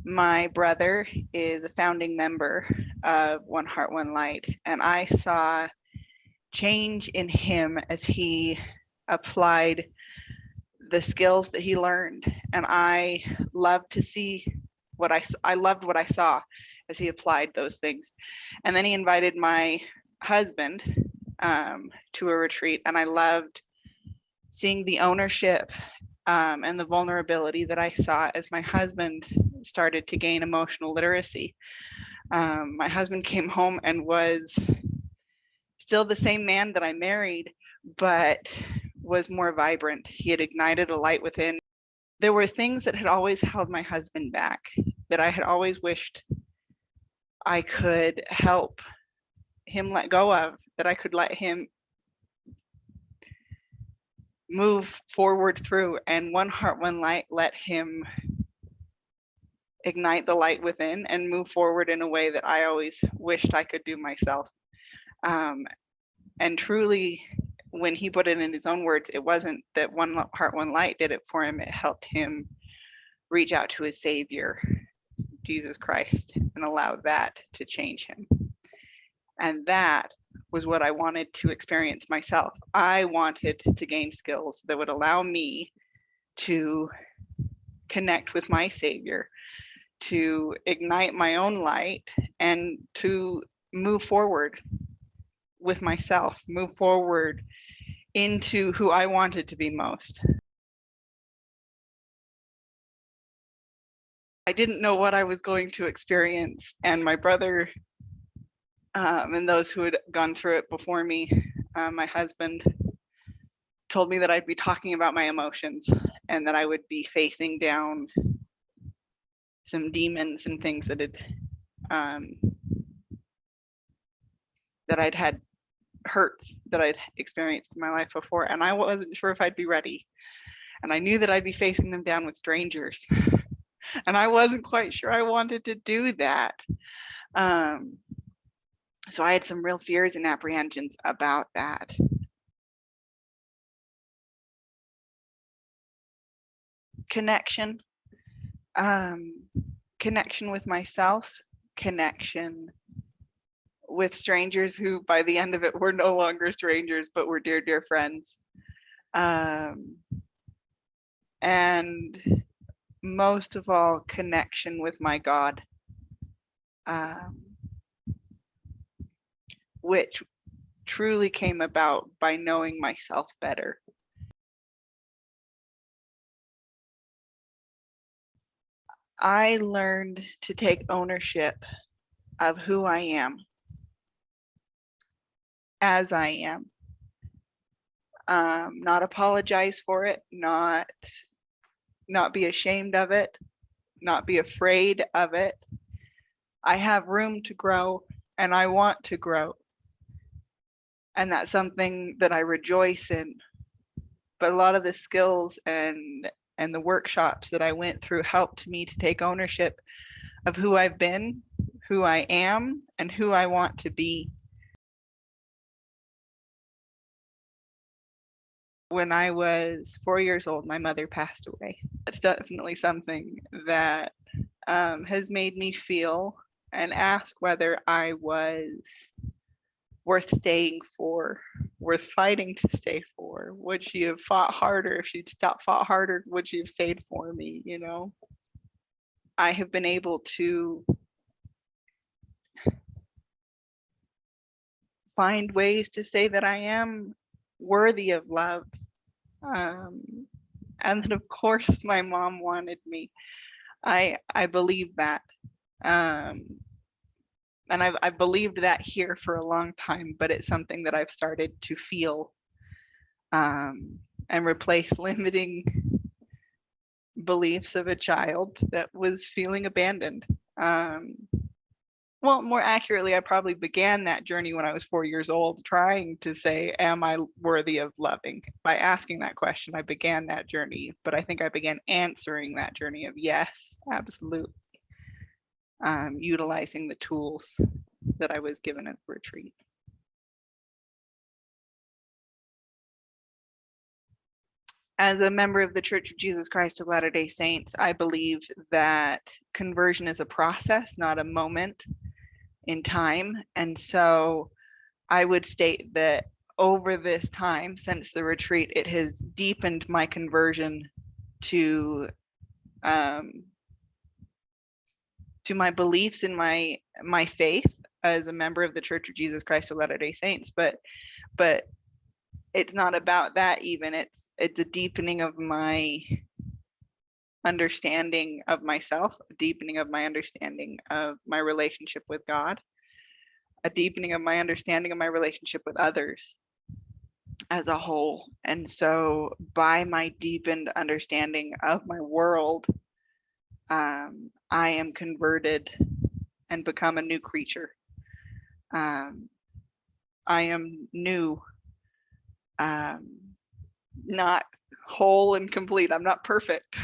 My brother is a founding member of One Heart, One Light, and I saw change in him as he applied the skills that he learned. And I loved to see I loved what I saw as he applied those things. And then he invited my husband to a retreat, and I loved seeing the ownership and the vulnerability that I saw as my husband started to gain emotional literacy. My husband came home and was still the same man that I married, but was more vibrant. He had ignited a light within. There were things that had always held my husband back, that I had always wished I could help him let go of, that I could let him move forward through. And One Heart, One Light let him ignite the light within and move forward in a way that I always wished I could do myself. And truly, when he put it in his own words, it wasn't that One Heart, One Light did it for him. It helped him reach out to his Savior, Jesus Christ, and allow that to change him. And that was what I wanted to experience myself. I wanted to gain skills that would allow me to connect with my Savior, to ignite my own light, and to move forward with myself, move forward into who I wanted to be most. I didn't know what I was going to experience, and my brother and those who had gone through it before me, my husband, told me that I'd be talking about my emotions and that I would be facing down some demons and things that I'd had hurts that I'd experienced in my life before, and I wasn't sure if I'd be ready. And I knew that I'd be facing them down with strangers, and I wasn't quite sure I wanted to do that. So I had some real fears and apprehensions about that. Connection, connection with myself, connection with strangers who by the end of it were no longer strangers, but were dear, dear friends. And most of all, connection with my God, which truly came about by knowing myself better. I learned to take ownership of who I am as I am. Not apologize for it, not be ashamed of it, not be afraid of it. I have room to grow, and I want to grow. And that's something that I rejoice in. But a lot of the skills and the workshops that I went through helped me to take ownership of who I've been, who I am, and who I want to be. When I was 4 years old, my mother passed away. That's definitely something that has made me feel and ask whether I was worth staying for, worth fighting to stay for. Would she have fought harder? If she'd fought harder, would she have stayed for me? You know, I have been able to find ways to say that I am worthy of love. And then of course my mom wanted me. I believe that. And I've believed that here for a long time, but it's something that I've started to feel and replace limiting beliefs of a child that was feeling abandoned. Well, more accurately, I probably began that journey when I was 4 years old, trying to say, am I worthy of loving? By asking that question, I began that journey, but I think I began answering that journey of yes, absolutely. Utilizing the tools that I was given at the retreat. As a member of the Church of Jesus Christ of Latter-day Saints, I believe that conversion is a process, not a moment in time. And so I would state that over this time, since the retreat, it has deepened my conversion to my beliefs in my faith as a member of the Church of Jesus Christ of Latter-day Saints. But it's not about that even. It's a deepening of my understanding of myself, a deepening of my understanding of my relationship with God, a deepening of my understanding of my relationship with others as a whole. And so by my deepened understanding of my world, I am converted and become a new creature. I am new, not whole and complete. I'm not perfect,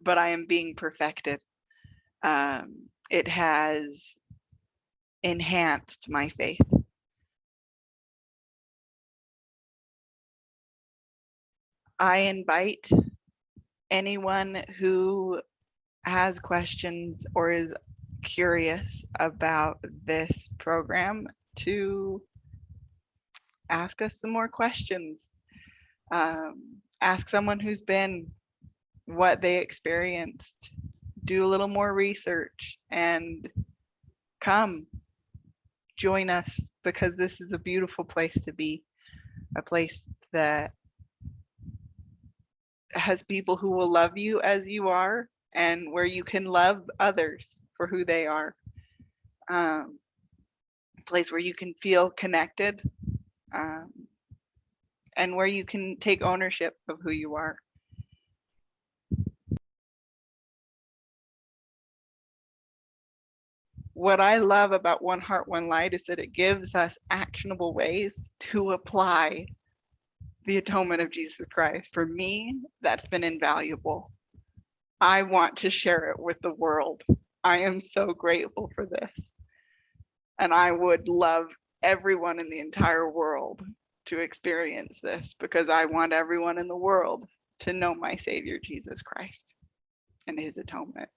but I am being perfected. It has enhanced my faith. I invite anyone who has questions or is curious about this program to ask us some more questions. Ask someone who's been, what they experienced, do a little more research, and come join us, because this is a beautiful place to be, a place that has people who will love you as you are, and where you can love others for who they are. A place where you can feel connected, and where you can take ownership of who you are. What I love about One Heart, One Light is that it gives us actionable ways to apply the atonement of Jesus Christ. For me, that's been invaluable. I want to share it with the world. I am so grateful for this. And I would love everyone in the entire world to experience this, because I want everyone in the world to know my Savior, Jesus Christ, and his atonement.